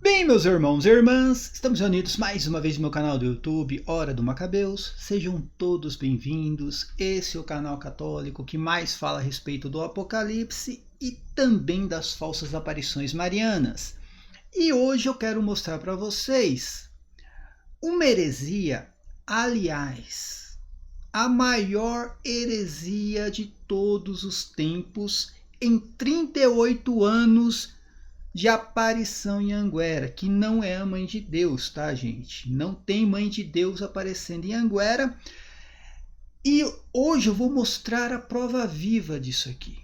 Bem, meus irmãos e irmãs, estamos reunidos mais uma vez no meu canal do YouTube, Hora do Macabeus. Sejam todos bem-vindos. Esse é o canal católico que mais fala a respeito do Apocalipse e também das falsas aparições marianas. E hoje eu quero mostrar para vocês uma heresia, aliás, a maior heresia de todos os tempos em 38 anos de aparição em Anguera, que não é a mãe de Deus, tá, gente? Não tem mãe de Deus aparecendo em Anguera. E hoje eu vou mostrar a prova viva disso aqui.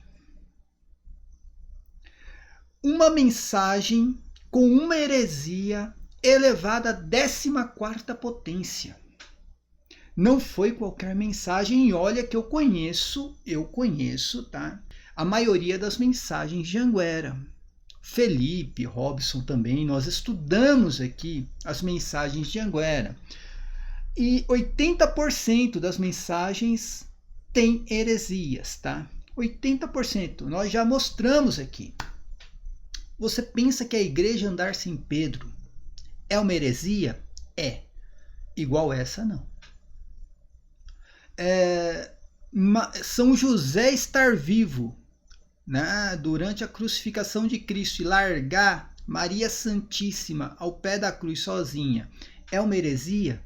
Uma mensagem com uma heresia elevada à 14ª potência. Não foi qualquer mensagem, e olha que eu conheço, tá? A maioria das mensagens de Anguera. Felipe, Robson também, nós estudamos aqui as mensagens de Anguera. E 80% das mensagens tem heresias, tá? 80%, nós já mostramos aqui. Você pensa que a igreja andar sem Pedro é uma heresia? É. Igual essa, não. São José estar vivo durante a crucificação de Cristo e largar Maria Santíssima ao pé da cruz sozinha é uma heresia?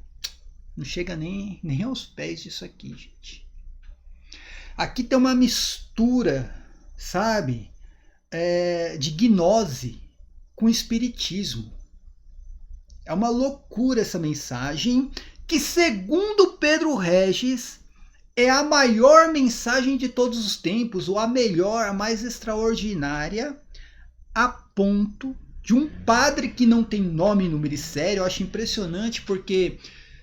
Não chega nem aos pés disso aqui, gente. Aqui tem uma mistura, sabe, de gnose com espiritismo. É uma loucura essa mensagem que, segundo Pedro Regis, é a maior mensagem de todos os tempos, ou a melhor, a mais extraordinária, a ponto de um padre que não tem nome, número e série. Eu acho impressionante porque,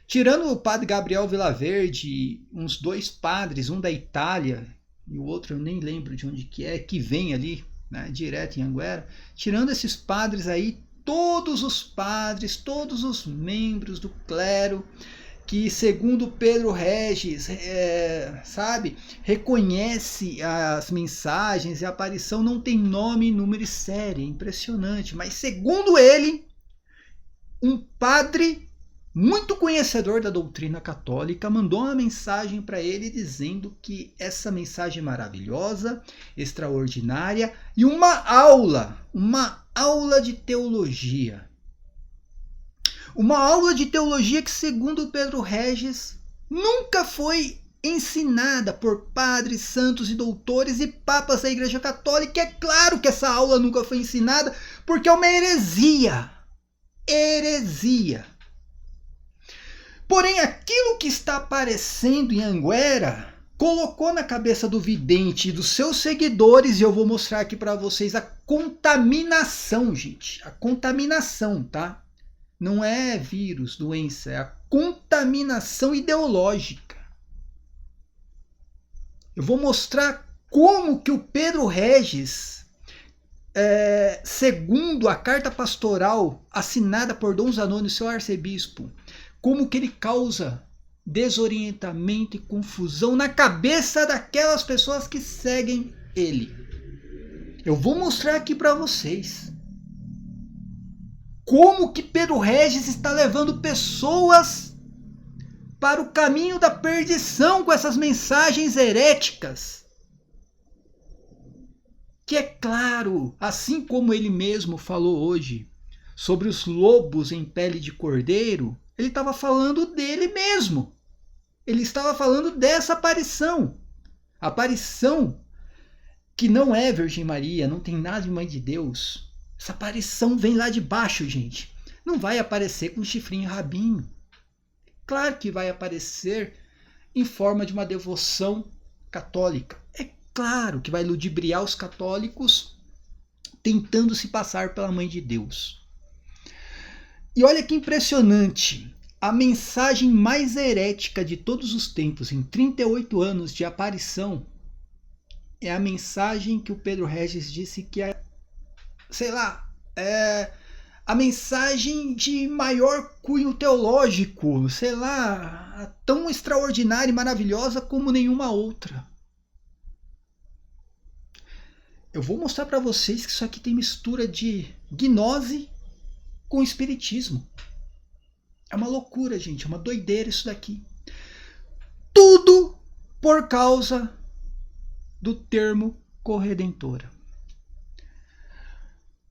tirando o padre Gabriel Vilaverde, uns 2 padres, um da Itália e o outro eu nem lembro de onde que vem ali, direto em Anguera, tirando esses padres aí, todos os padres, todos os membros do clero, que segundo Pedro Regis, reconhece as mensagens e a aparição, não tem nome, número e série, é impressionante. Mas segundo ele, um padre muito conhecedor da doutrina católica mandou uma mensagem para ele dizendo que essa mensagem é maravilhosa, extraordinária e uma aula de teologia. Uma aula de teologia que, segundo Pedro Regis, nunca foi ensinada por padres, santos e doutores e papas da Igreja Católica. É claro que essa aula nunca foi ensinada porque é uma heresia. Heresia. Porém, aquilo que está aparecendo em Anguera colocou na cabeça do vidente e dos seus seguidores, e eu vou mostrar aqui para vocês a contaminação, gente. A contaminação, tá? Não é vírus, doença, é a contaminação ideológica. Eu vou mostrar como que o Pedro Regis, segundo a carta pastoral assinada por Dom Zanoni, seu arcebispo, como que ele causa desorientamento e confusão na cabeça daquelas pessoas que seguem ele. Eu vou mostrar aqui para vocês como que Pedro Regis está levando pessoas para o caminho da perdição com essas mensagens heréticas. Que é claro, assim como ele mesmo falou hoje sobre os lobos em pele de cordeiro, ele estava falando dele mesmo. Ele estava falando dessa aparição. Aparição que não é Virgem Maria, não tem nada de mãe de Deus. Essa aparição vem lá de baixo, gente. Não vai aparecer com chifrinho e rabinho. Claro que vai aparecer em forma de uma devoção católica. É claro que vai ludibriar os católicos tentando se passar pela mãe de Deus. E olha que impressionante. A mensagem mais herética de todos os tempos, em 38 anos de aparição, é a mensagem que o Pedro Regis disse que é, a mensagem de maior cunho teológico, tão extraordinária e maravilhosa como nenhuma outra. Eu vou mostrar para vocês que isso aqui tem mistura de gnose com o espiritismo. É uma loucura, gente, é uma doideira isso daqui. Tudo por causa do termo corredentora.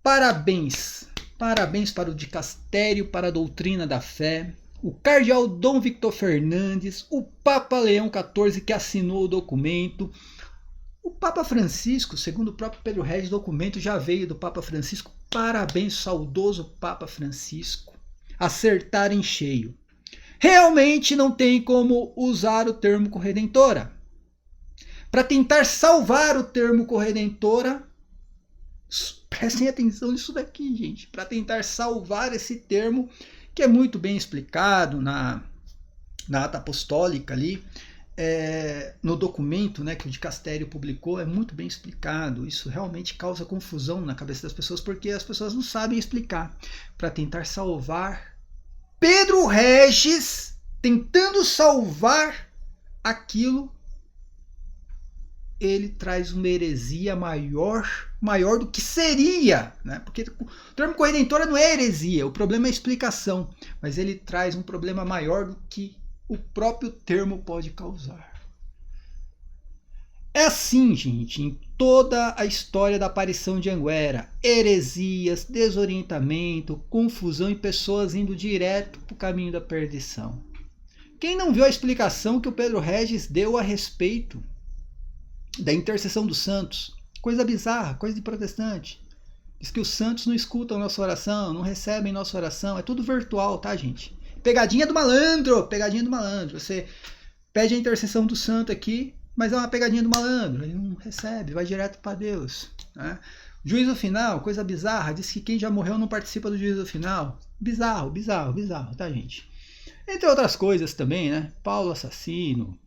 Parabéns, parabéns para o dicastério, para a doutrina da fé, o cardeal Dom Victor Fernandes, o Papa Leão XIV que assinou o documento, o Papa Francisco, segundo o próprio Pedro Regis, o documento já veio do Papa Francisco. Parabéns, saudoso Papa Francisco, acertar em cheio. Realmente não tem como usar o termo corredentora. Para tentar salvar o termo corredentora, prestem atenção nisso daqui, gente. Para tentar salvar esse termo, que é muito bem explicado na ata apostólica ali, no documento, né, que o dicastério publicou, é muito bem explicado. Isso realmente causa confusão na cabeça das pessoas, porque as pessoas não sabem explicar. Para tentar salvar, Pedro Regis, tentando salvar aquilo, ele traz uma heresia maior do que seria, né? Porque o termo corredentora não é heresia, o problema é a explicação, mas ele traz um problema maior do que o próprio termo pode causar. É assim, gente, em toda a história da aparição de Anguera. Heresias, desorientamento, confusão e pessoas indo direto para o caminho da perdição. Quem não viu a explicação que o Pedro Regis deu a respeito da intercessão dos santos? Coisa bizarra, coisa de protestante. Diz que os santos não escutam nossa oração, não recebem nossa oração. É tudo virtual, tá, gente? Pegadinha do malandro, pegadinha do malandro. Você pede a intercessão do santo aqui, mas é uma pegadinha do malandro. Ele não recebe, vai direto para Deus, né? Juízo final, coisa bizarra. Diz que quem já morreu não participa do juízo final. Bizarro, bizarro, bizarro, tá, gente? Entre outras coisas também, né? Paulo assassino.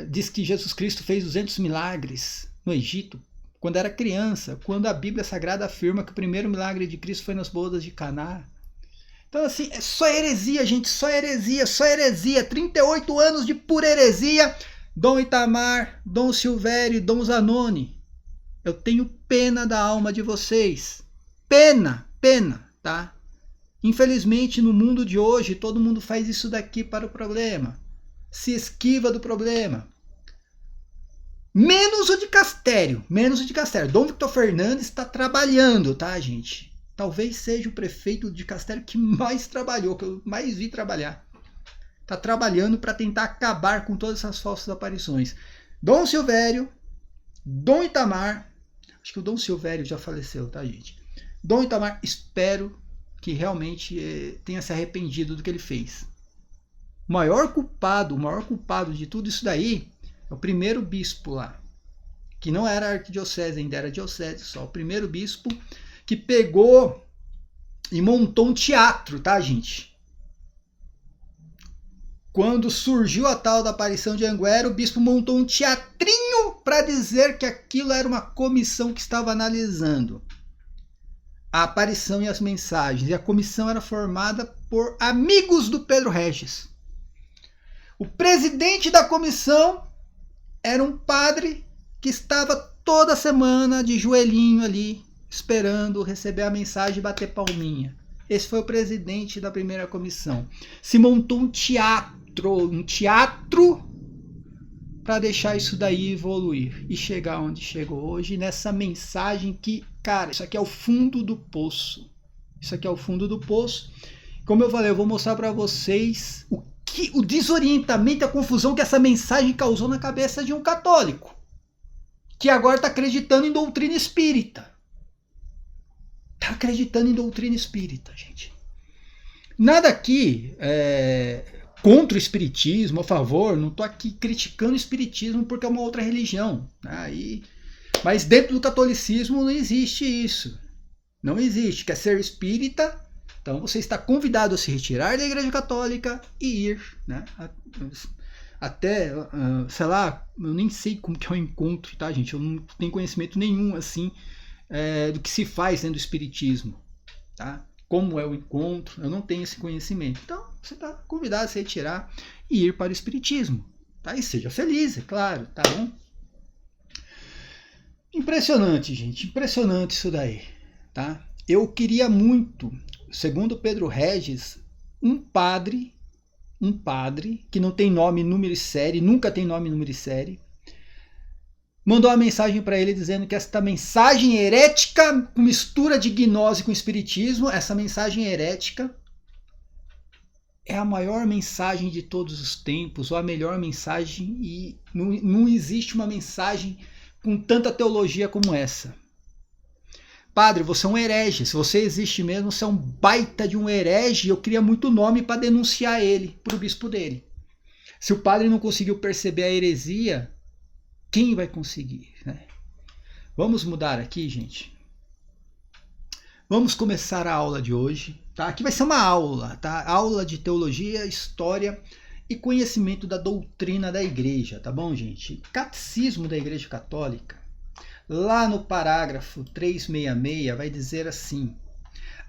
Diz que Jesus Cristo fez 200 milagres no Egito quando era criança, quando a Bíblia Sagrada afirma que o primeiro milagre de Cristo foi nas bodas de Caná. Então, assim, é só heresia, gente, só heresia, só heresia. 38 anos de pura heresia. Dom Itamar, Dom Silvério, Dom Zanoni. Eu tenho pena da alma de vocês. Pena, tá? Infelizmente, no mundo de hoje, todo mundo faz isso daqui para o problema. Se esquiva do problema. Menos o dicastério. Dom Victor Fernandes está trabalhando, tá, gente? Talvez seja o prefeito de dicastério que mais trabalhou, que eu mais vi trabalhar. Está trabalhando para tentar acabar com todas essas falsas aparições. Dom Silvério, Dom Itamar, acho que o Dom Silvério já faleceu, tá, gente? Dom Itamar, espero que realmente tenha se arrependido do que ele fez. O maior culpado de tudo isso daí é o primeiro bispo lá, que não era arquidiocese, ainda era diocese só. O primeiro bispo que pegou e montou um teatro, tá, gente? Quando surgiu a tal da aparição de Anguera, o bispo montou um teatrinho para dizer que aquilo era uma comissão que estava analisando a aparição e as mensagens. E a comissão era formada por amigos do Pedro Regis. O presidente da comissão era um padre que estava toda semana de joelhinho ali, esperando receber a mensagem e bater palminha. Esse foi o presidente da primeira comissão. Se montou um teatro para deixar isso daí evoluir e chegar onde chegou hoje, nessa mensagem que, cara, isso aqui é o fundo do poço. Isso aqui é o fundo do poço. Como eu falei, eu vou mostrar para vocês o desorientamento e a confusão que essa mensagem causou na cabeça de um católico, que agora está acreditando em doutrina espírita. Está acreditando em doutrina espírita, gente. Nada aqui contra o espiritismo, a favor, não estou aqui criticando o espiritismo porque é uma outra religião. Né? Mas dentro do catolicismo não existe isso. Não existe. Quer ser espírita, então você está convidado a se retirar da Igreja Católica e ir, né? Até, sei lá, eu nem sei como que é o encontro, tá, gente? Eu não tenho conhecimento nenhum, assim, do que se faz dentro do espiritismo, tá? Como é o encontro, eu não tenho esse conhecimento. Então, você está convidado a se retirar e ir para o espiritismo, tá? E seja feliz, é claro, tá bom? Impressionante, gente, impressionante isso daí, tá? Eu queria muito segundo Pedro Regis, um padre que não tem nome, número e série, nunca tem nome, número e série, mandou uma mensagem para ele dizendo que esta mensagem herética, com mistura de gnose com espiritismo, essa mensagem herética é a maior mensagem de todos os tempos, ou a melhor mensagem, e não existe uma mensagem com tanta teologia como essa. Padre, você é um herege. Se você existe mesmo, você é um baita de um herege. Eu queria muito nome para denunciar ele para o bispo dele. Se o padre não conseguiu perceber a heresia, quem vai conseguir, né? Vamos mudar aqui, gente. Vamos começar a aula de hoje, tá? Aqui vai ser uma aula, tá? Aula de teologia, história e conhecimento da doutrina da igreja, tá bom, gente? Catecismo da Igreja Católica. Lá no parágrafo 366 vai dizer assim: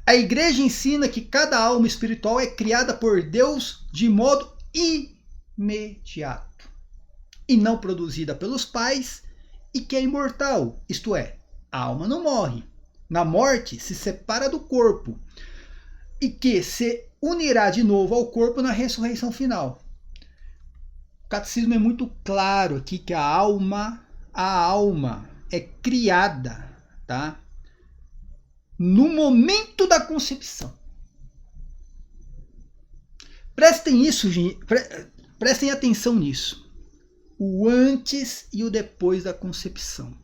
a igreja ensina que cada alma espiritual é criada por Deus de modo imediato e não produzida pelos pais, e que é imortal, isto é, a alma não morre. Na morte se separa do corpo e que se unirá de novo ao corpo na ressurreição final. O catecismo é muito claro aqui que a alma é criada, tá? No momento da concepção. Prestem atenção nisso. O antes e o depois da concepção.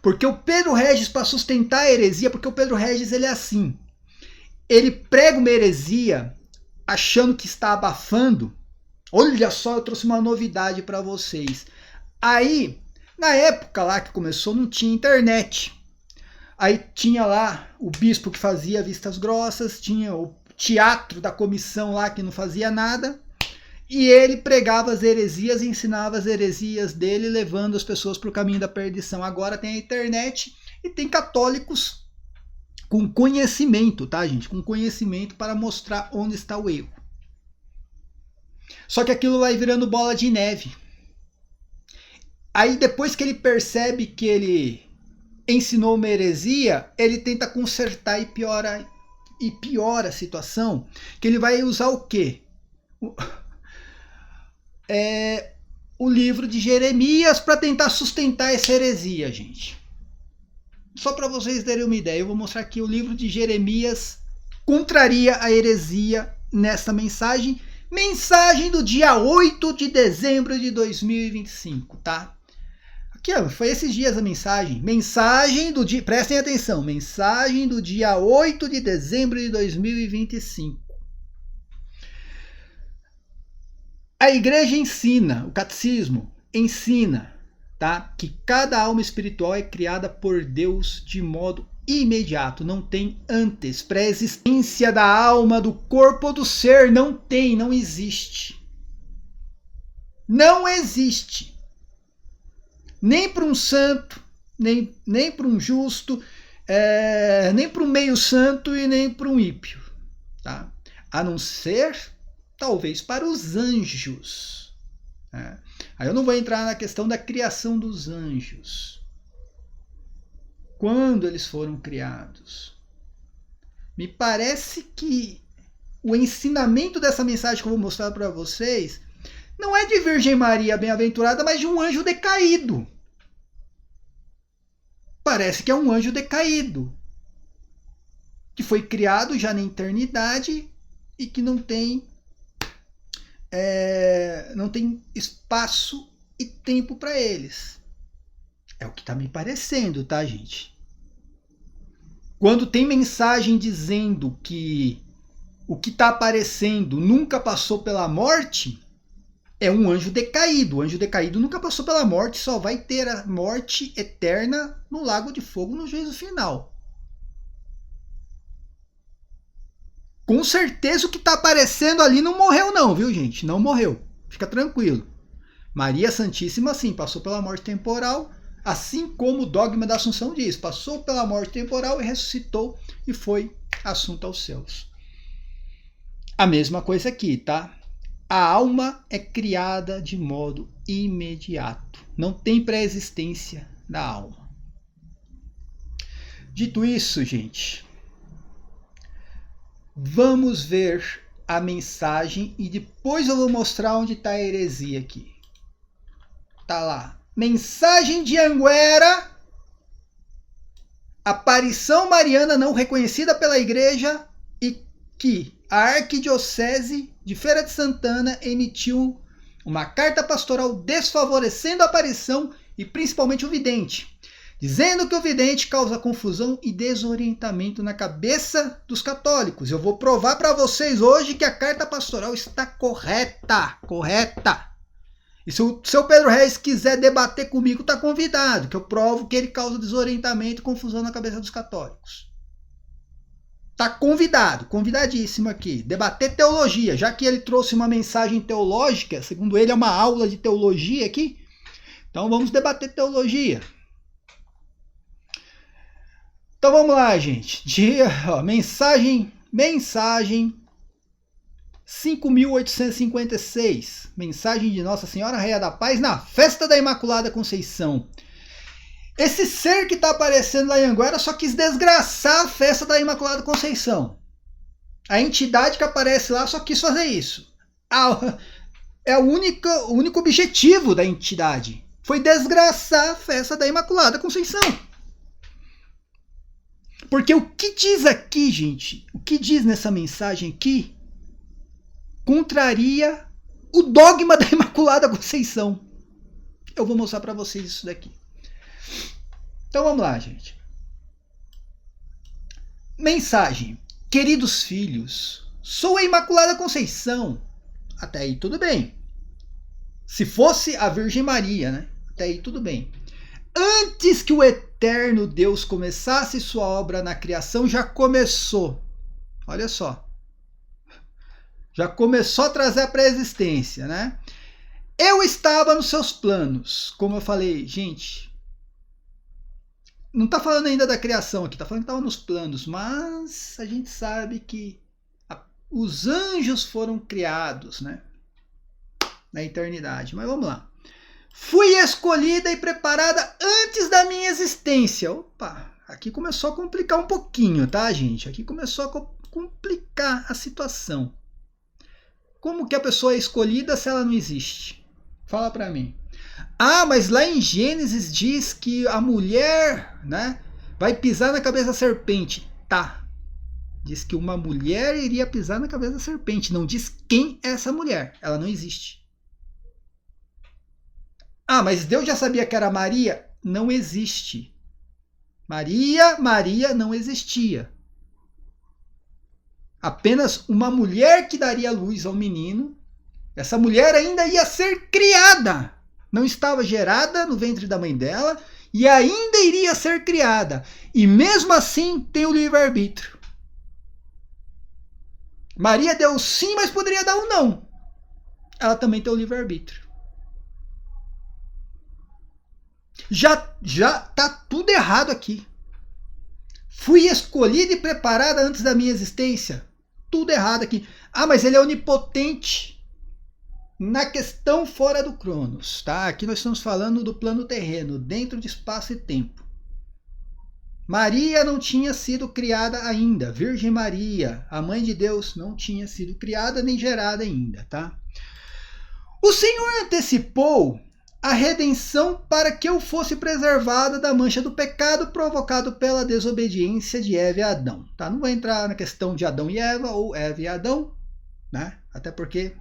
Porque o Pedro Regis, para sustentar a heresia, porque o Pedro Regis ele é assim. Ele prega uma heresia achando que está abafando. Olha só, eu trouxe uma novidade para vocês. Aí, na época lá que começou, não tinha internet. Aí tinha lá o bispo que fazia vistas grossas, tinha o teatro da comissão lá que não fazia nada, e ele pregava as heresias e ensinava as heresias dele, levando as pessoas para o caminho da perdição. Agora tem a internet e tem católicos com conhecimento, tá, gente? Com conhecimento para mostrar onde está o erro. Só que aquilo vai virando bola de neve. Aí depois que ele percebe que ele ensinou uma heresia, ele tenta consertar e piora a situação, que ele vai usar o quê? O livro de Jeremias para tentar sustentar essa heresia, gente. Só para vocês terem uma ideia, eu vou mostrar aqui o livro de Jeremias contraria a heresia nessa mensagem. Mensagem do dia 8 de dezembro de 2025, tá? Aqui, ó, foi esses dias a mensagem. Mensagem do dia... Prestem atenção. Mensagem do dia 8 de dezembro de 2025. A igreja ensina, o catecismo ensina, tá? Que cada alma espiritual é criada por Deus de modo imediato. Não tem antes. Pré-existência da alma, do corpo ou do ser. Não tem, não existe. Não existe. Nem para um santo, nem para um justo, nem para um meio santo e nem para um ímpio. Tá? A não ser, talvez, para os anjos. Né? Aí eu não vou entrar na questão da criação dos anjos. Quando eles foram criados? Me parece que o ensinamento dessa mensagem que eu vou mostrar para vocês não é de Virgem Maria bem-aventurada, mas de um anjo decaído. Parece que é um anjo decaído, que foi criado já na eternidade e que não tem espaço e tempo para eles. É o que está me parecendo, tá, gente? Quando tem mensagem dizendo que o que está aparecendo nunca passou pela morte, é um anjo decaído. O anjo decaído nunca passou pela morte, só vai ter a morte eterna no lago de fogo no juízo final. Com certeza o que está aparecendo ali não morreu não, viu, gente? Não morreu. Fica tranquilo. Maria Santíssima, sim, passou pela morte temporal, assim como o dogma da Assunção diz. Passou pela morte temporal e ressuscitou e foi assunto aos céus. A mesma coisa aqui, tá? A alma é criada de modo imediato. Não tem pré-existência da alma. Dito isso, gente, Vamos ver a mensagem e depois eu vou mostrar onde está a heresia aqui. Tá lá. Mensagem de Anguera. Aparição mariana não reconhecida pela igreja e que a Arquidiocese de Feira de Santana emitiu uma carta pastoral desfavorecendo a aparição e principalmente o vidente, dizendo que o vidente causa confusão e desorientamento na cabeça dos católicos. Eu vou provar para vocês hoje que a carta pastoral está correta. E se o seu Pedro Reis quiser debater comigo, está convidado, que eu provo que ele causa desorientamento e confusão na cabeça dos católicos. Está convidado, convidadíssimo aqui. Debater teologia, já que ele trouxe uma mensagem teológica, segundo ele é uma aula de teologia aqui, então vamos debater teologia. Então vamos lá, gente. Mensagem 5.856. Mensagem de Nossa Senhora Rainha da Paz na festa da Imaculada Conceição. Esse ser que está aparecendo lá em Anguera só quis desgraçar a festa da Imaculada Conceição. A entidade que aparece lá só quis fazer isso. É o único objetivo da entidade. Foi desgraçar a festa da Imaculada Conceição. Porque o que diz aqui, gente, o que diz nessa mensagem aqui, contraria o dogma da Imaculada Conceição. Eu vou mostrar para vocês isso daqui. Então vamos lá, gente. Mensagem. Queridos filhos, sou a Imaculada Conceição. Até aí tudo bem. Se fosse a Virgem Maria, né? Até aí tudo bem. Antes que o eterno Deus começasse sua obra na criação, já começou. Olha só. Já começou a trazer a pré-existência, né? Eu estava nos seus planos. Como eu falei, gente, não está falando ainda da criação aqui, está falando que estava nos planos, mas a gente sabe que os anjos foram criados, né? Na eternidade. Mas vamos lá. Fui escolhida e preparada antes da minha existência. Opa, aqui começou a complicar um pouquinho, tá, gente? Aqui começou a complicar a situação. Como que a pessoa é escolhida se ela não existe? Fala para mim. Ah, mas lá em Gênesis diz que a mulher, né, vai pisar na cabeça da serpente. Tá. Diz que uma mulher iria pisar na cabeça da serpente. Não diz quem é essa mulher. Ela não existe. Ah, mas Deus já sabia que era Maria? Não existe. Maria não existia. Apenas uma mulher que daria luz ao menino. Essa mulher ainda ia ser criada. Não estava gerada no ventre da mãe dela e ainda iria ser criada. E mesmo assim tem o livre-arbítrio. Maria deu sim, mas poderia dar um não. Ela também tem o livre-arbítrio. Já tá tudo errado aqui. Fui escolhida e preparada antes da minha existência. Tudo errado aqui. Ah, mas ele é onipotente na questão fora do Cronos, tá? Aqui nós estamos falando do plano terreno, dentro de espaço e tempo. Maria não tinha sido criada ainda. Virgem Maria, a mãe de Deus, não tinha sido criada nem gerada ainda, tá? O Senhor antecipou a redenção para que eu fosse preservada da mancha do pecado provocado pela desobediência de Eva e Adão. Tá? Não vou entrar na questão de Adão e Eva ou Eva e Adão, né? Até porque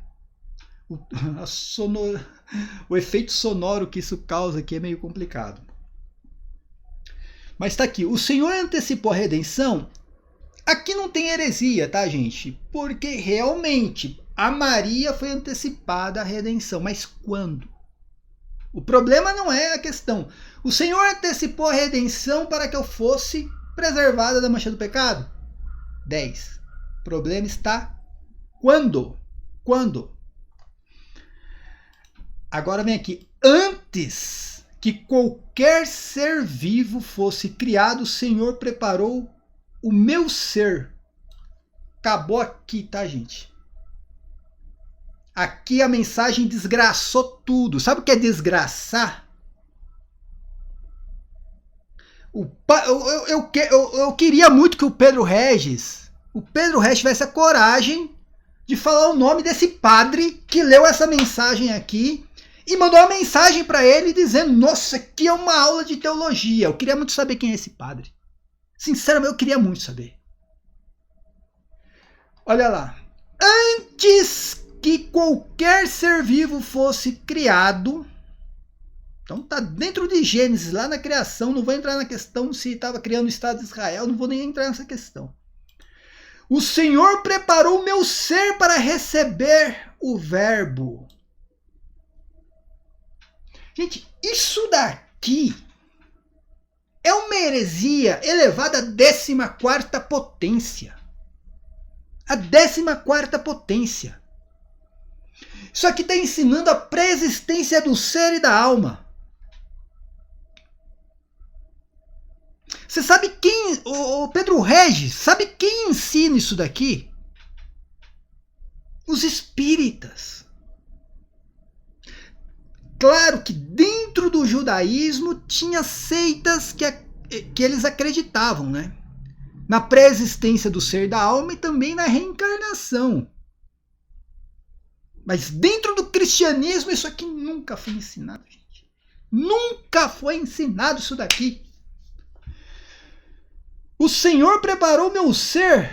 o efeito sonoro que isso causa aqui é meio complicado. Mas está aqui, o Senhor antecipou a redenção. Aqui não tem heresia, tá, gente? Porque realmente a Maria foi antecipada a redenção. Mas quando? O problema não é a questão. O Senhor antecipou a redenção para que eu fosse preservada da mancha do pecado? 10. O problema está quando? Quando? Agora vem aqui. Antes que qualquer ser vivo fosse criado, o Senhor preparou o meu ser. Acabou aqui, tá, gente? Aqui a mensagem desgraçou tudo. Sabe o que é desgraçar? Eu queria muito que o Pedro Regis o Pedro Resch tivesse a coragem de falar o nome desse padre que leu essa mensagem aqui e mandou uma mensagem para ele dizendo: nossa, aqui é uma aula de teologia. Eu queria muito saber quem é esse padre. Sinceramente, eu queria muito saber. Olha lá. Antes que qualquer ser vivo fosse criado, então tá dentro de Gênesis, lá na criação, não vou entrar na questão se estava criando o Estado de Israel, não vou nem entrar nessa questão. O Senhor preparou o meu ser para receber o verbo. Gente, isso daqui é uma heresia elevada à 14ª potência. A 14ª potência. Isso aqui está ensinando a pré-existência do ser e da alma. Você sabe quem, o Pedro Regis, sabe quem ensina isso daqui? Os espíritas. Claro que dentro do judaísmo tinha seitas que eles acreditavam, né? Na pré-existência do ser e da alma e também na reencarnação. Mas dentro do cristianismo isso aqui nunca foi ensinado, gente. Nunca foi ensinado isso daqui. O Senhor preparou meu ser.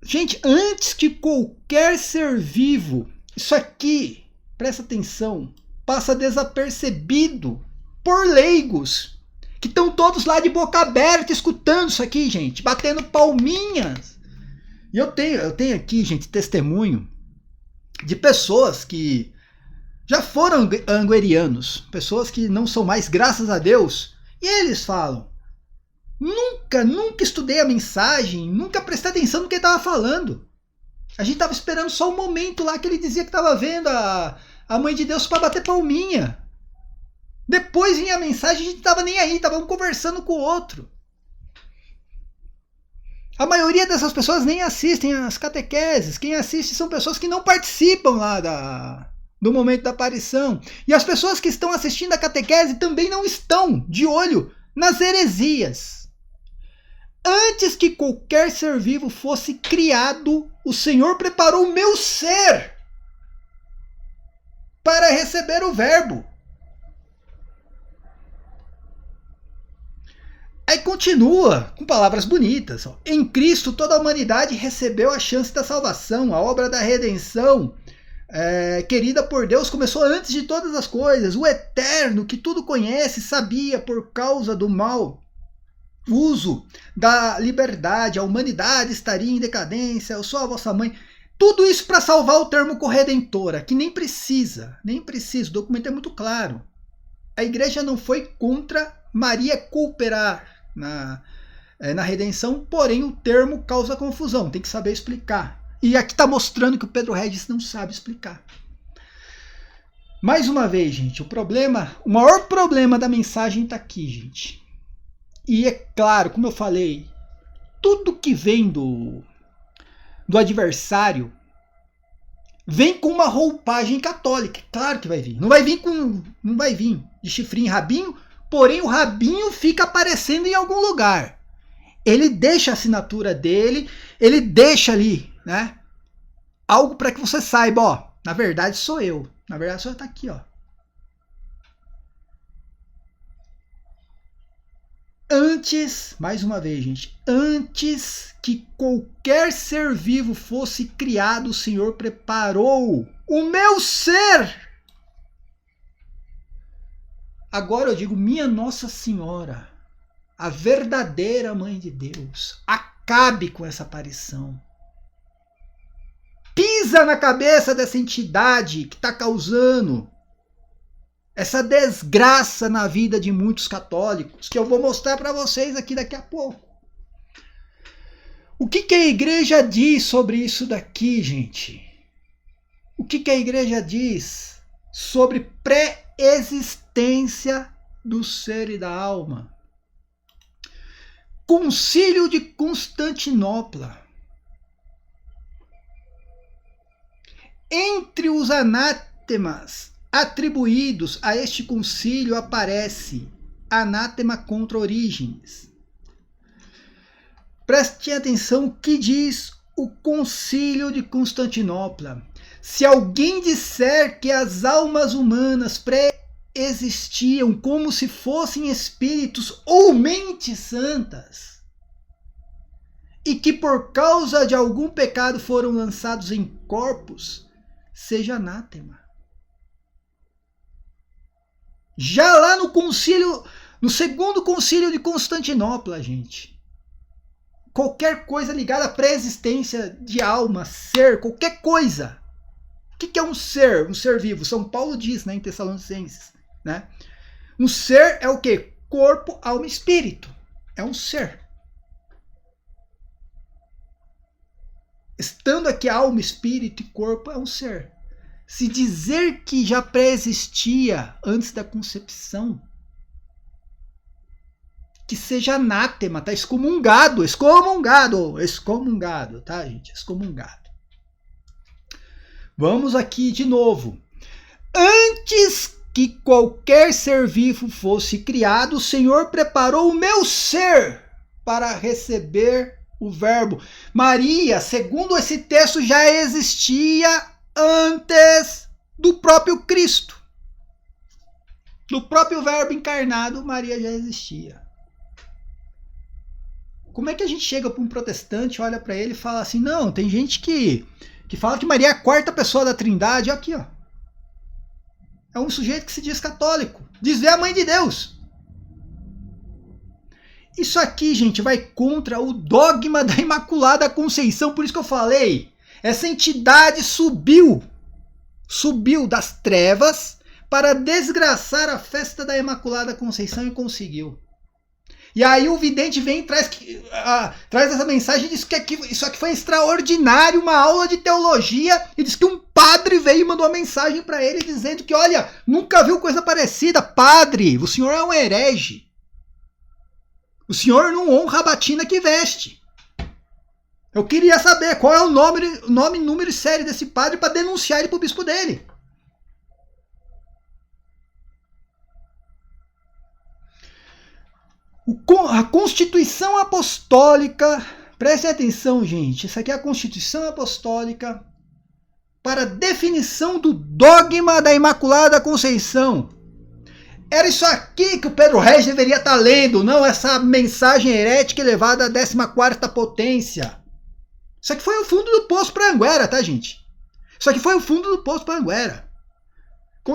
Gente, antes que qualquer ser vivo, isso aqui, presta atenção, passa desapercebido por leigos, que estão todos lá de boca aberta escutando isso aqui, gente, batendo palminhas. E eu tenho aqui, gente, testemunho de pessoas que já foram anguerianos, pessoas que não são mais, graças a Deus, e eles falam: nunca estudei a mensagem, nunca prestei atenção no que ele estava falando. A gente estava esperando só o momento lá que ele dizia que estava vendo a Mãe de Deus para bater palminha. Depois vinha a mensagem, a gente não estava nem aí, estava um conversando com o outro. A maioria dessas pessoas nem assistem as catequeses. Quem assiste são pessoas que não participam lá do momento da aparição. E as pessoas que estão assistindo a catequese também não estão de olho nas heresias. Antes que qualquer ser vivo fosse criado, o Senhor preparou o meu ser para receber o verbo. Aí continua com palavras bonitas. Ó. Em Cristo toda a humanidade recebeu a chance da salvação. A obra da redenção, querida por Deus, começou antes de todas as coisas. O Eterno, que tudo conhece, sabia por causa do mau uso da liberdade, a humanidade estaria em decadência, eu sou a vossa mãe. Tudo isso para salvar o termo corredentora, que nem precisa, o documento é muito claro. A igreja não foi contra Maria cooperar na redenção, porém o termo causa confusão, tem que saber explicar. E aqui está mostrando que o Pedro Regis não sabe explicar. Mais uma vez, gente, o maior problema da mensagem está aqui, gente. E é claro, como eu falei, tudo que vem do adversário vem com uma roupagem católica. Claro que vai vir. Não vai vir de chifrinho e rabinho, porém o rabinho fica aparecendo em algum lugar. Ele deixa a assinatura dele, ele deixa ali, né? Algo para que você saiba, ó, na verdade sou eu. Na verdade só está aqui, ó. Antes, mais uma vez, gente, antes que qualquer ser vivo fosse criado, o Senhor preparou o meu ser. Agora eu digo, minha Nossa Senhora, a verdadeira Mãe de Deus, acabe com essa aparição. Pisa na cabeça dessa entidade que está causando essa desgraça na vida de muitos católicos, que eu vou mostrar para vocês aqui daqui a pouco. O que a igreja diz sobre isso daqui, gente? O que a igreja diz sobre pré-existência do ser e da alma? Concílio de Constantinopla. Entre os anátemas atribuídos a este concílio aparece anátema contra Orígenes. Preste atenção o que diz o Concílio de Constantinopla. Se alguém disser que as almas humanas pré-existiam como se fossem espíritos ou mentes santas, e que por causa de algum pecado foram lançados em corpos, seja anátema. Já lá no concílio, no segundo concílio de Constantinopla, gente, qualquer coisa ligada à pré-existência de alma, ser, qualquer coisa. O que é um ser? Um ser vivo. São Paulo diz, né, em Tessalonicenses, né? Um ser é o quê? Corpo, alma e espírito. É um ser. Estando aqui alma, espírito e corpo, é um ser. Se dizer que já pré-existia antes da concepção, que seja anátema, tá? Excomungado, tá, gente? Excomungado. Vamos aqui de novo. Antes que qualquer ser vivo fosse criado, o Senhor preparou o meu ser para receber o verbo. Maria, segundo esse texto, já existia antes do próprio Cristo. Do próprio verbo encarnado, Maria já existia. Como é que a gente chega para um protestante, olha para ele e fala assim, não, tem gente que fala que Maria é a quarta pessoa da Trindade, aqui, ó. É um sujeito que se diz católico, diz ver a mãe de Deus. Isso aqui, gente, vai contra o dogma da Imaculada Conceição, por isso que eu falei, essa entidade subiu das trevas para desgraçar a festa da Imaculada Conceição e conseguiu. E aí o vidente vem e traz essa mensagem e diz que isso aqui foi extraordinário, uma aula de teologia, e diz que um padre veio e mandou uma mensagem para ele dizendo que, olha, nunca viu coisa parecida, padre, o senhor é um herege. O senhor não honra a batina que veste. Eu queria saber qual é o nome, número e série desse padre para denunciar ele para o bispo dele. A Constituição Apostólica, prestem atenção, gente, isso aqui é a Constituição Apostólica para definição do dogma da Imaculada Conceição. Era isso aqui que o Pedro Reis deveria estar lendo, não essa mensagem herética elevada à 14ª potência. Isso aqui foi o fundo do poço para Anguera, tá, gente? Isso aqui foi o fundo do poço para Anguera.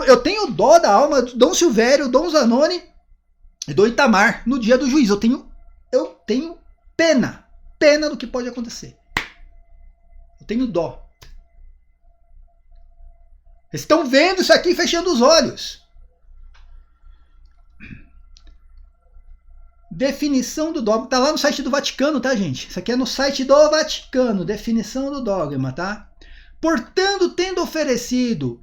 Eu tenho dó da alma do Dom Silvério, Dom Zanoni e do Itamar no dia do juízo. Eu tenho pena do que pode acontecer. Eu tenho dó. Eles estão vendo isso aqui fechando os olhos. Definição do dogma. Tá lá no site do Vaticano, tá, gente? Isso aqui é no site do Vaticano. Definição do dogma, tá? Portanto, tendo oferecido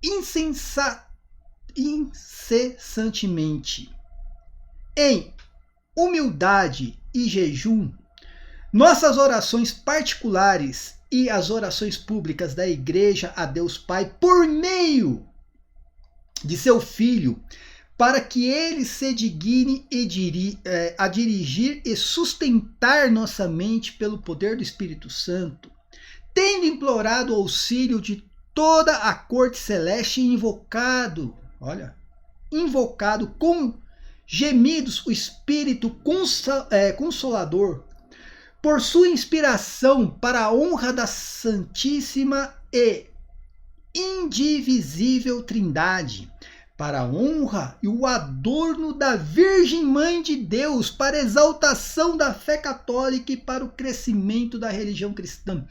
incessantemente em humildade e jejum nossas orações particulares e as orações públicas da Igreja a Deus Pai por meio de seu Filho, para que ele se digne a dirigir e sustentar nossa mente pelo poder do Espírito Santo, tendo implorado o auxílio de toda a corte celeste e invocado com gemidos o Espírito Consolador, por sua inspiração para a honra da Santíssima e Indivisível Trindade, para a honra e o adorno da Virgem Mãe de Deus, para a exaltação da fé católica e para o crescimento da religião cristã,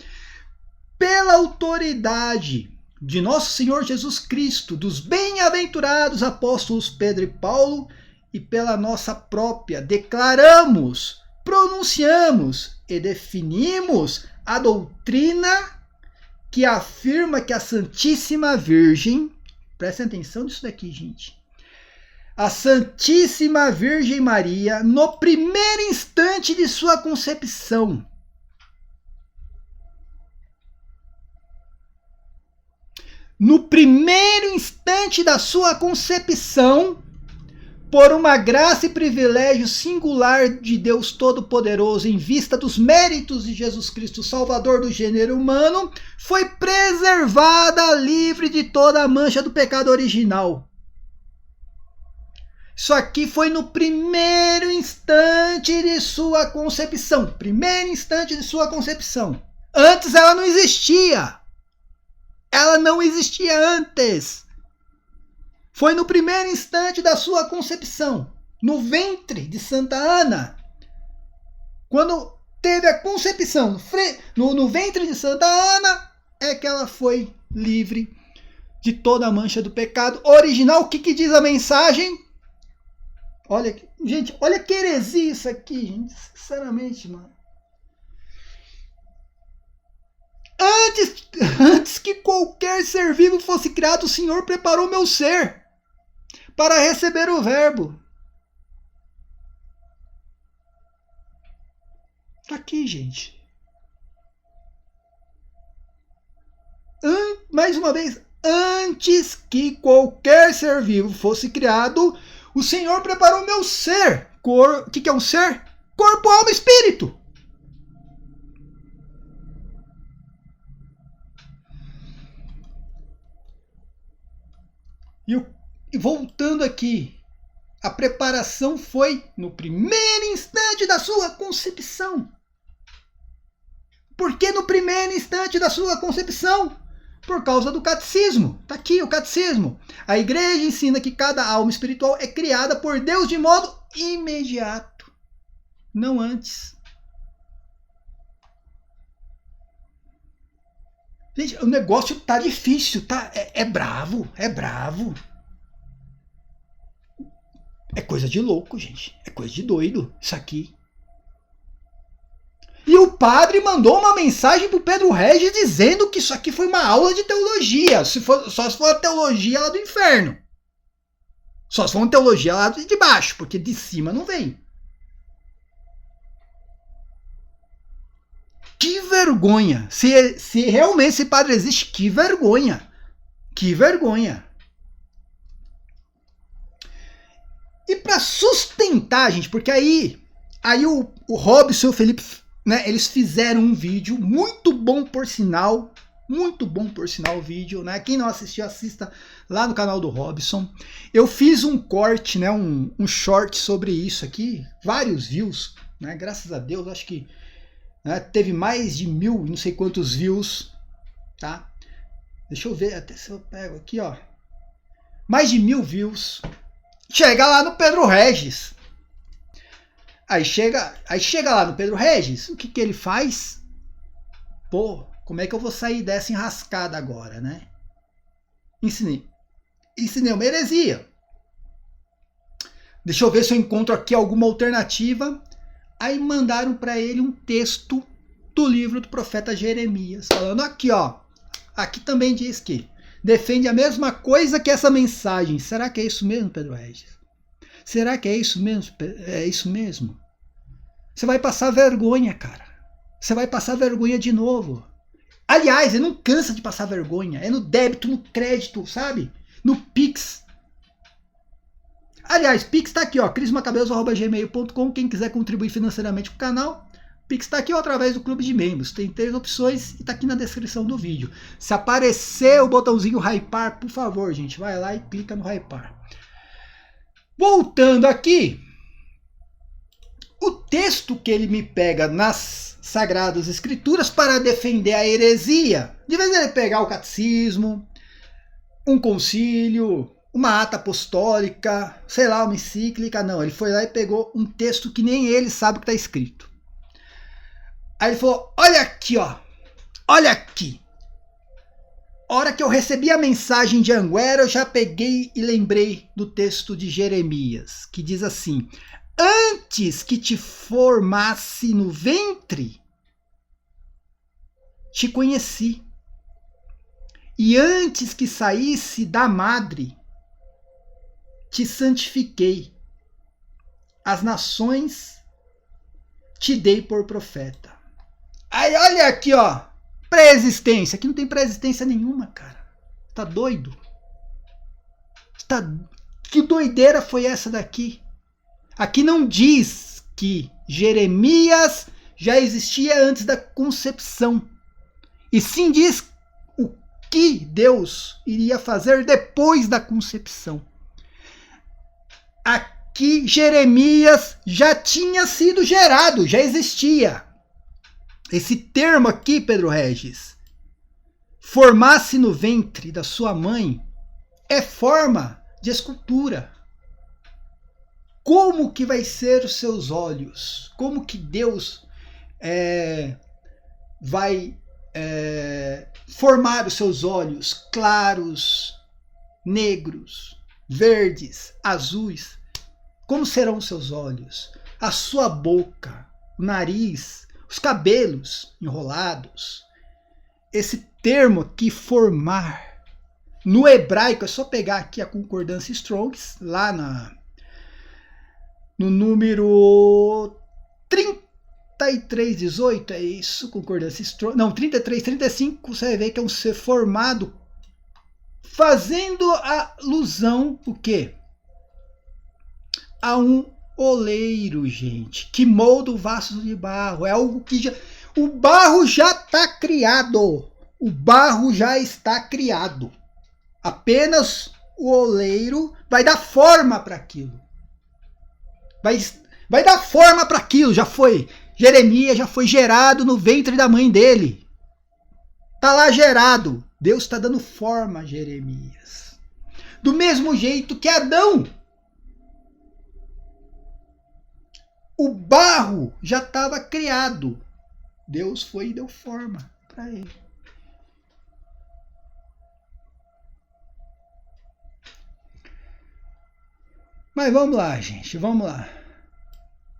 pela autoridade de nosso Senhor Jesus Cristo, dos bem-aventurados apóstolos Pedro e Paulo, e pela nossa própria, declaramos, pronunciamos e definimos a doutrina que afirma que a Santíssima Virgem, prestem atenção nisso daqui, gente, a Santíssima Virgem Maria, no primeiro instante de sua concepção, no primeiro instante da sua concepção, por uma graça e privilégio singular de Deus Todo-Poderoso, em vista dos méritos de Jesus Cristo, Salvador do gênero humano, foi preservada livre de toda a mancha do pecado original. Isso aqui foi no primeiro instante de sua concepção. Primeiro instante de sua concepção. Antes ela não existia. Ela não existia antes. Foi no primeiro instante da sua concepção, no ventre de Santa Ana. Quando teve a concepção no ventre de Santa Ana, é que ela foi livre de toda a mancha do pecado original. O que diz a mensagem? Olha, gente, olha que heresia isso aqui, gente. Sinceramente, mano. Antes que qualquer ser vivo fosse criado, o Senhor preparou meu ser para receber o verbo. Tá aqui, gente. Mais uma vez, antes que qualquer ser vivo fosse criado, o Senhor preparou meu ser. O que é um ser? Corpo, alma e espírito. E voltando aqui, a preparação foi no primeiro instante da sua concepção. Por que no primeiro instante da sua concepção? Por causa do catecismo. Está aqui o catecismo. A igreja ensina que cada alma espiritual é criada por Deus de modo imediato, não antes. Gente, o negócio tá difícil, tá? É bravo, é bravo. É coisa de louco, gente. É coisa de doido, isso aqui. E o padre mandou uma mensagem pro Pedro Regis dizendo que isso aqui foi uma aula de teologia. Só se for a teologia lá do inferno. Só se for uma teologia lá de baixo, porque de cima não vem. Que vergonha. Se realmente esse padre existe, que vergonha. Que vergonha. E para sustentar, gente, porque aí o Robson e o Felipe, né, eles fizeram um vídeo muito bom por sinal o vídeo, né? Quem não assistiu, assista lá no canal do Robson. Eu fiz um corte, né, um short sobre isso aqui, vários views, né? Graças a Deus, acho que, né, teve mais de 1000, não sei quantos views, tá? Deixa eu ver até se eu pego aqui, ó. Mais de 1000 views. Chega lá no Pedro Regis. Aí chega lá no Pedro Regis, o que ele faz? Pô, como é que eu vou sair dessa enrascada agora, né? Ensinei uma heresia. Deixa eu ver se eu encontro aqui alguma alternativa. Aí mandaram para ele um texto do livro do profeta Jeremias, falando aqui, ó. Aqui também diz que defende a mesma coisa que essa mensagem. Será que é isso mesmo, Pedro Regis? Será que é isso mesmo? É isso mesmo? Você vai passar vergonha, cara. Você vai passar vergonha de novo. Aliás, ele não cansa de passar vergonha. É no débito, no crédito, sabe? No Pix. Aliás, Pix tá aqui, ó. crismacabelos@gmail.com. Quem quiser contribuir financeiramente com o canal, Pix tá aqui, ó, através do clube de membros. Tem 3 opções e tá aqui na descrição do vídeo. Se aparecer o botãozinho hypar, por favor, gente, vai lá e clica no hypar. Voltando aqui, o texto que ele me pega nas Sagradas Escrituras para defender a heresia, de vez em ele pegar o catecismo, um concílio, uma ata apostólica, sei lá, uma encíclica, não, ele foi lá e pegou um texto que nem ele sabe o que está escrito. Aí ele falou, olha aqui, ó, olha aqui. Hora que eu recebi a mensagem de Anguera, eu já peguei e lembrei do texto de Jeremias, que diz assim, antes que te formasse no ventre, te conheci. E antes que saísse da madre, te santifiquei. As nações te dei por profeta. Aí olha aqui, ó. Pré-existência. Aqui não tem pré-existência nenhuma, cara. Tá doido? Que doideira foi essa daqui? Aqui não diz que Jeremias já existia antes da concepção. E sim diz o que Deus iria fazer depois da concepção. Aqui Jeremias já tinha sido gerado, já existia. Esse termo aqui, Pedro Regis, formar-se no ventre da sua mãe, é forma de escultura. Como que vai ser os seus olhos? Como que Deus vai formar os seus olhos claros, negros, verdes, azuis? Como serão os seus olhos? A sua boca, o nariz, os cabelos enrolados. Esse termo aqui, formar, no hebraico, é só pegar aqui a concordância Strong's, lá no número 3318, é isso, concordância Strong, não, 3335, você vai ver que é um ser formado, fazendo alusão, o quê? A um oleiro, gente, que molda o vaso de barro. É algo que já... O barro já está criado. O barro já está criado. Apenas o oleiro vai dar forma para aquilo. Vai dar forma para aquilo. Já foi. Jeremias já foi gerado no ventre da mãe dele. Está lá gerado. Deus está dando forma a Jeremias. Do mesmo jeito que Adão. O barro já estava criado. Deus foi e deu forma para ele. Mas vamos lá, gente, vamos lá.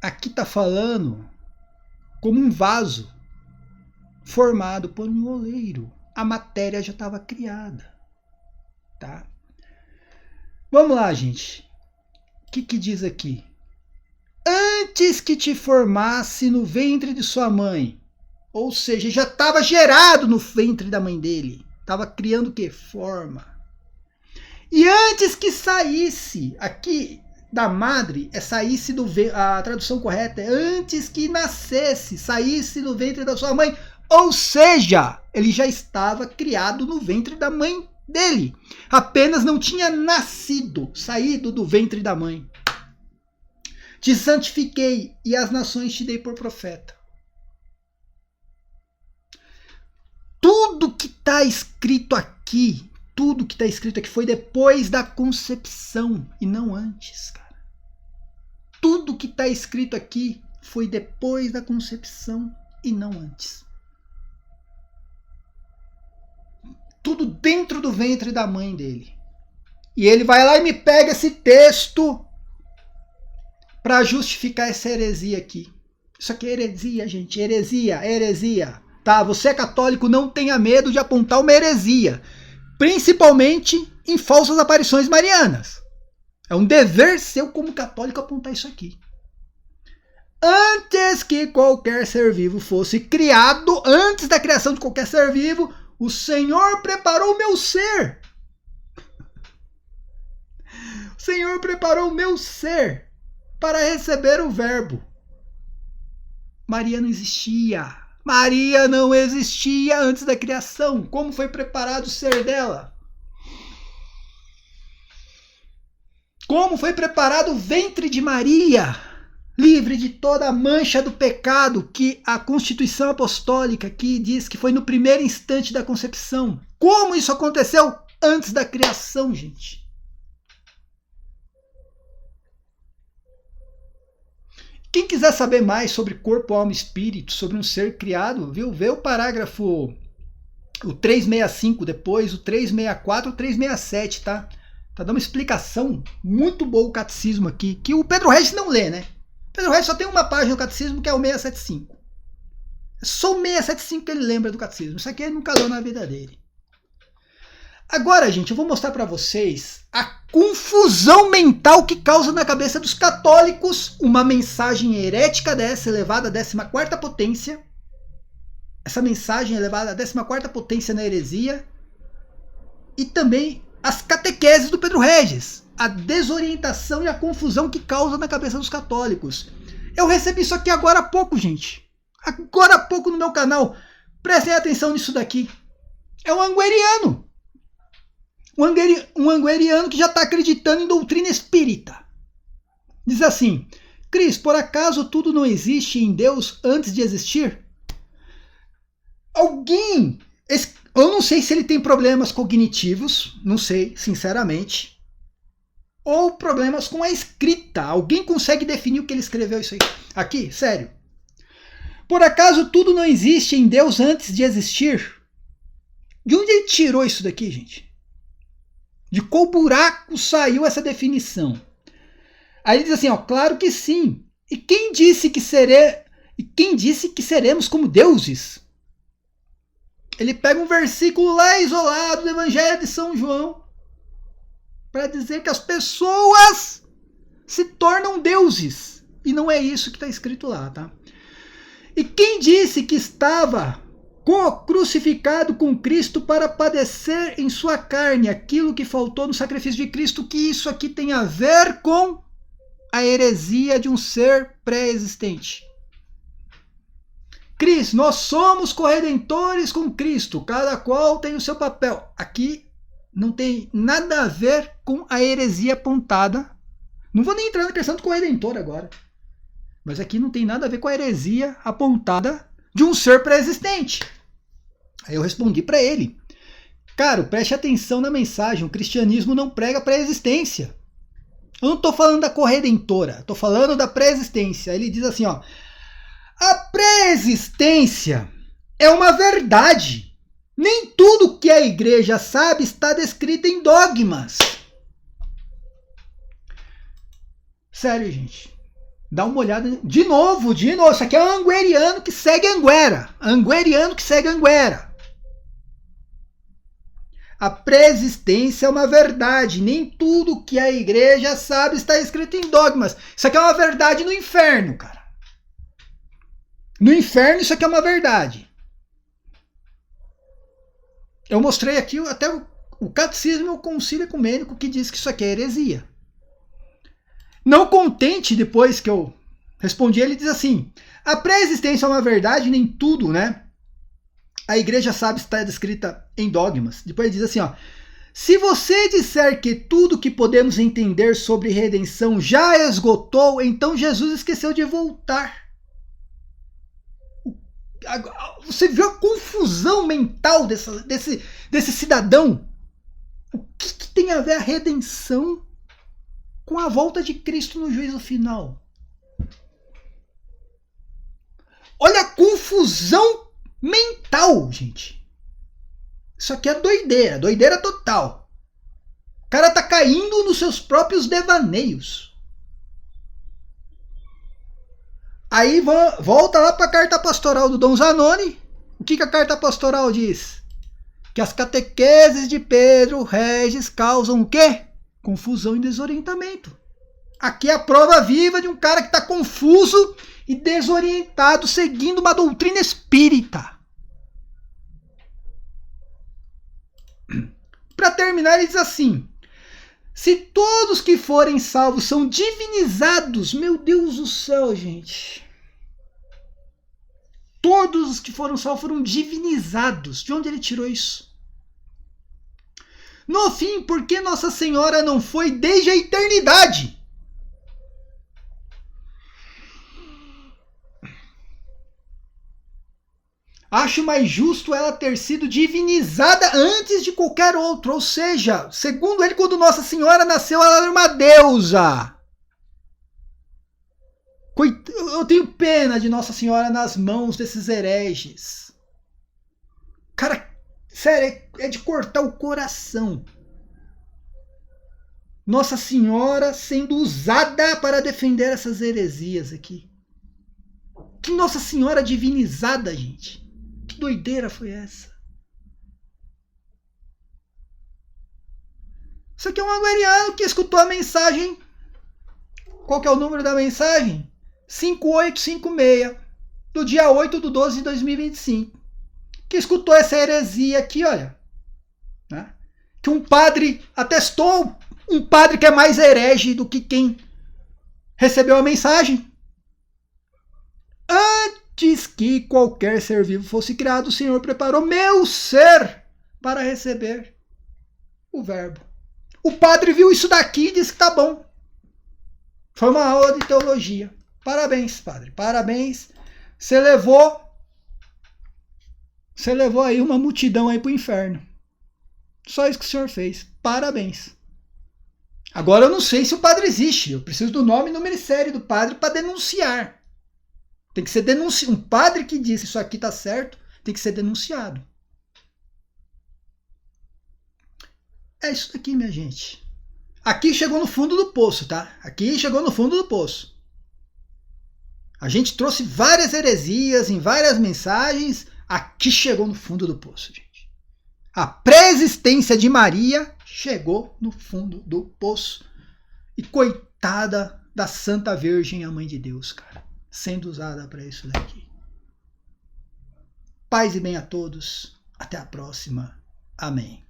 Aqui está falando como um vaso formado por um oleiro. A matéria já estava criada, tá? Vamos lá, gente. O que diz aqui? Antes que te formasse no ventre de sua mãe. Ou seja, já estava gerado no ventre da mãe dele. Estava criando o quê? Forma. E antes que saísse, aqui da madre, saísse do a tradução correta é antes que nascesse, saísse do ventre da sua mãe. Ou seja, ele já estava criado no ventre da mãe dele. Apenas não tinha nascido, saído do ventre da mãe. Te santifiquei e as nações te dei por profeta. Tudo que está escrito aqui, foi depois da concepção e não antes, cara. Tudo que está escrito aqui foi depois da concepção e não antes. Tudo dentro do ventre da mãe dele. E ele vai lá e me pega esse texto para justificar essa heresia aqui. Isso aqui é heresia, gente. Heresia. Tá? Você é católico, não tenha medo de apontar uma heresia. Principalmente em falsas aparições marianas. É um dever seu como católico apontar isso aqui. Antes que qualquer ser vivo fosse criado, antes da criação de qualquer ser vivo, o Senhor preparou o meu ser. O Senhor preparou o meu ser para receber o verbo. Maria não existia. Maria não existia antes da criação. Como foi preparado o ser dela? Como foi preparado o ventre de Maria, livre de toda a mancha do pecado que a Constituição Apostólica aqui diz que foi no primeiro instante da concepção. Como isso aconteceu antes da criação, gente? Quem quiser saber mais sobre corpo, alma e espírito, sobre um ser criado, viu? Vê o parágrafo, o 365, depois o 364, o 367, tá? Tá dando uma explicação muito boa o catecismo aqui, que o Pedro Regis não lê, né? O Pedro Regis só tem uma página do catecismo, que é o 675. É só o 675 que ele lembra do catecismo. Isso aqui ele nunca leu na vida dele. Agora, gente, eu vou mostrar para vocês a confusão mental que causa na cabeça dos católicos uma mensagem herética dessa, elevada à 14ª potência. Essa mensagem elevada à 14ª potência na heresia. E também as catequeses do Pedro Regis, a desorientação e a confusão que causa na cabeça dos católicos. Eu recebi isso aqui agora há pouco, gente. Agora há pouco no meu canal. Prestem atenção nisso daqui. É um angueriano. Um angueriano que já está acreditando em doutrina espírita. Diz assim: Cris, por acaso tudo não existe em Deus antes de existir? Alguém... Eu não sei se ele tem problemas cognitivos, não sei, sinceramente. Ou problemas com a escrita. Alguém consegue definir o que ele escreveu isso aí? Aqui, sério. Por acaso tudo não existe em Deus antes de existir? De onde ele tirou isso daqui, gente? De qual buraco saiu essa definição? Aí ele diz assim, ó, claro que sim. E quem disse que seremos como deuses? Ele pega um versículo lá isolado do Evangelho de São João para dizer que as pessoas se tornam deuses. E não é isso que está escrito lá, tá? E quem disse que estava crucificado com Cristo para padecer em sua carne aquilo que faltou no sacrifício de Cristo, que isso aqui tem a ver com a heresia de um ser pré-existente? Cris, nós somos corredentores com Cristo, cada qual tem o seu papel. Aqui não tem nada a ver com a heresia apontada. Não vou nem entrar na questão do corredentor agora. Mas aqui não tem nada a ver com a heresia apontada de um ser pré-existente. Aí eu respondi para ele: cara, preste atenção na mensagem, o cristianismo não prega pré-existência. Eu não estou falando da corredentora, estou falando da pré-existência. Aí ele diz assim, ó: a pré-existência é uma verdade. Nem tudo que a igreja sabe está descrito em dogmas. Sério, gente. Dá uma olhada. De novo. Isso aqui é um angueriano que segue Anguera. Angueriano que segue Anguera. A pré-existência é uma verdade. Nem tudo que a igreja sabe está escrito em dogmas. Isso aqui é uma verdade no inferno, cara. No inferno isso aqui é uma verdade. Eu mostrei aqui até o catecismo e o concílio ecumênico que diz que isso aqui é heresia. Não contente, depois que eu respondi, ele diz assim: a pré-existência é uma verdade, nem tudo, né? A igreja sabe estar descrita em dogmas. Depois ele diz assim, ó: se você disser que tudo que podemos entender sobre redenção já esgotou, então Jesus esqueceu de voltar. Você viu a confusão mental desse cidadão? O que tem a ver a redenção com a volta de Cristo no juízo final? Olha a confusão mental, gente. Isso aqui é doideira, doideira total. O cara tá caindo nos seus próprios devaneios. Aí volta lá para a carta pastoral do Dom Zanoni. O que a carta pastoral diz? Que as catequeses de Pedro Regis causam o quê? Confusão e desorientamento. Aqui é a prova viva de um cara que está confuso e desorientado seguindo uma doutrina espírita. Para terminar, ele diz assim: se todos que forem salvos são divinizados, meu Deus do céu, gente. Todos os que foram salvos foram divinizados. De onde ele tirou isso? No fim, por que Nossa Senhora não foi desde a eternidade? Acho mais justo ela ter sido divinizada antes de qualquer outro. Ou seja, segundo ele, quando Nossa Senhora nasceu, ela era uma deusa. Eu tenho pena de Nossa Senhora nas mãos desses hereges. Cara, sério, é de cortar o coração. Nossa Senhora sendo usada para defender essas heresias aqui. Que Nossa Senhora divinizada, gente. Que doideira foi essa? Isso aqui é um angueriano que escutou a mensagem. Qual que é o número da mensagem? 5856, do dia 8/12 de 2025. Que escutou essa heresia aqui, olha. Né? que um padre atestou, um padre que é mais herege do que quem recebeu a mensagem. Antes que qualquer ser vivo fosse criado, o Senhor preparou meu ser para receber o verbo. O padre viu isso daqui e disse que tá bom. Foi uma aula de teologia. Parabéns, padre. Parabéns. Você levou aí uma multidão aí pro inferno. Só isso que o senhor fez. Parabéns. Agora eu não sei se o padre existe. Eu preciso do nome e número e série do padre para denunciar. Tem que ser denunciado. Um padre que disse isso aqui tá certo, tem que ser denunciado. É isso daqui, minha gente. Aqui chegou no fundo do poço, tá? Aqui chegou no fundo do poço. A gente trouxe várias heresias em várias mensagens. Aqui chegou no fundo do poço, gente. A pré-existência de Maria chegou no fundo do poço. E coitada da Santa Virgem, a Mãe de Deus, cara. Sendo usada para isso daqui. Paz e bem a todos. Até a próxima. Amém.